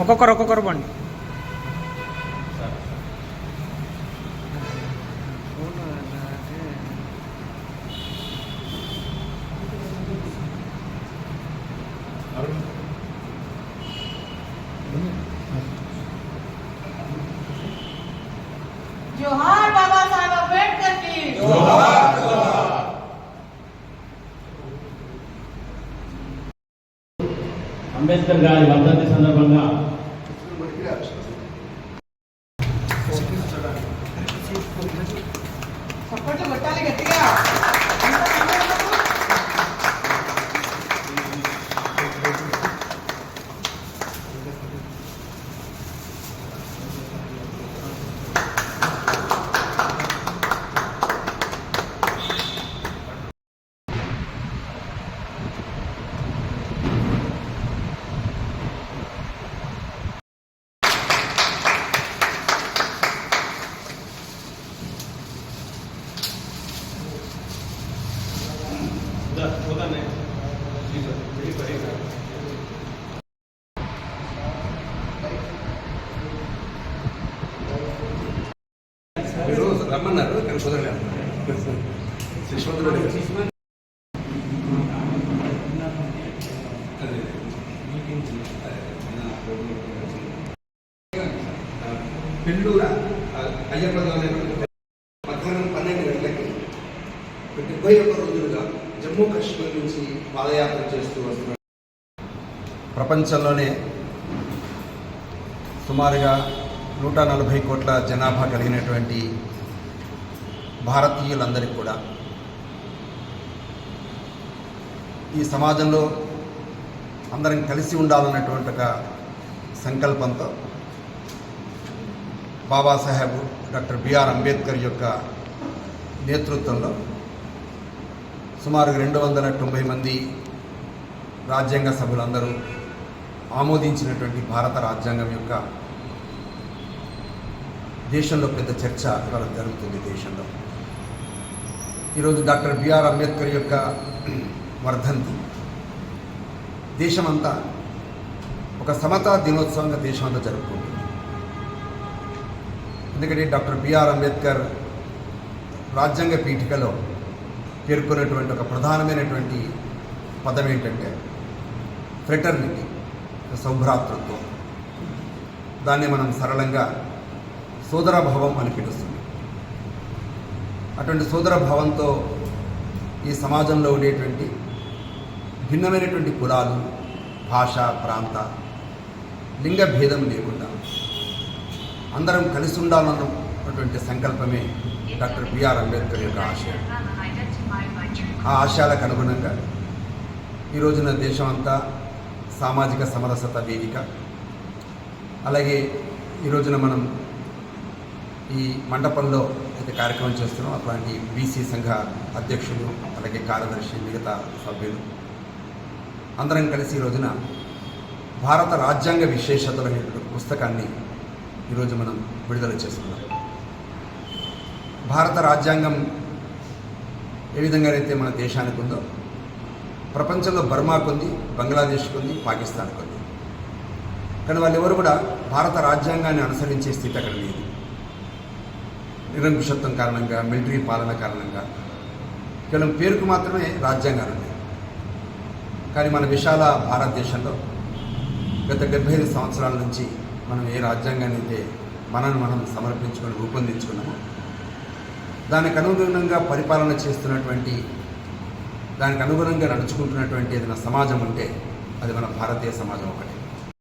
ఒక్కొక్కరు బండి जोहार बाबा साहेब अंबेडकर की जोहार जोहार। అంబేద్కర్ గారి వర్ధంతి సందర్భంగా సపోర్ట్ కొట్టాలి గట్టిగా। రమ్మన్నారు కానీ కుదరలేదు. పెళ్ళూర అయ్యప్ప మధ్యాహ్నం 12 గంటలకి 71 రోజులుగా జమ్మూ కాశ్మీర్ నుంచి పాదయాత్ర చేస్తూ వస్తున్నారు. ప్రపంచంలోనే సుమారుగా 140 కోట్ల జనాభా కలిగినటువంటి భారతీయులందరికీ కూడా ఈ సమాజంలో అందరం కలిసి ఉండాలన్నటువంటి ఒక సంకల్పంతో బాబాసాహెబ్ డాక్టర్ బిఆర్ అంబేద్కర్ యొక్క నేతృత్వంలో సుమారు 290 మంది రాజ్యాంగ సభ్యులందరూ ఆమోదించినటువంటి భారత రాజ్యాంగం యొక్క దేశంలో పెద్ద చర్చ ఇవాళ జరుగుతుంది. దేశంలో ఈరోజు డాక్టర్ బిఆర్ అంబేద్కర్ యొక్క వర్ధంతి దేశమంతా ఒక సమతా దినోత్సవంగా దేశమంతా జరుపుకుంటుంది. ఎందుకంటే డాక్టర్ బిఆర్ అంబేద్కర్ రాజ్యాంగ పీఠికలో పేర్కొన్నటువంటి ఒక ప్రధానమైనటువంటి పదం ఏంటంటే ఫ్రెటర్నిటీ, సౌభ్రాతృత్వం. దాన్ని మనం సరళంగా సోదరభావం అని పిలుస్తుంది. అటువంటి సోదరభావంతో ఈ సమాజంలో ఉండేటువంటి భిన్నమైనటువంటి కులాలు, భాష, ప్రాంత, లింగ భేదం లేకుండా అందరం కలిసి ఉండాలన్నటువంటి సంకల్పమే డాక్టర్ బిఆర్ అంబేద్కర్ యొక్క ఆశయం. ఆ ఆశయాలకు అనుగుణంగా ఈ రోజున దేశమంతా సామాజిక సమరసత వేదిక, అలాగే ఈ రోజున మనం ఈ మండపంలో అయితే కార్యక్రమం చేస్తున్నాం. అట్లాంటి బీసీ సంఘ అధ్యక్షులు, అలాగే కార్యదర్శి, మిగతా సభ్యులు అందరం కలిసి ఈ రోజున భారత రాజ్యాంగ విశేషతలు అనేటువంటి పుస్తకాన్ని ఈరోజు మనం విడుదల చేస్తున్నాం. భారత రాజ్యాంగం ఏ విధంగానైతే మన దేశానికి ఉందో ప్రపంచంలో బర్మాకు ఉంది, బంగ్లాదేశ్కు ఉంది, పాకిస్తాన్కు ఉంది. కానీ వాళ్ళెవరు కూడా భారత రాజ్యాంగాన్ని అనుసరించే స్థితి అక్కడ లేదు. నిరంకుశత్వం కారణంగా, మిలిటరీ పాలన కారణంగా కేవలం పేరుకు మాత్రమే రాజ్యాంగాలు ఉన్నాయి. కానీ మన విశాల భారతదేశంలో గత 75 సంవత్సరాల నుంచి మనం ఏ రాజ్యాంగాన్ని అయితే మనం సమర్పించుకొని రూపొందించుకున్నామో దానికి అనుగుణంగా పరిపాలన చేస్తున్నటువంటి, దానికి అనుగుణంగా నడుచుకుంటున్నటువంటి ఏదైనా సమాజం ఉంటే అది మన భారతీయ సమాజం ఒకటి.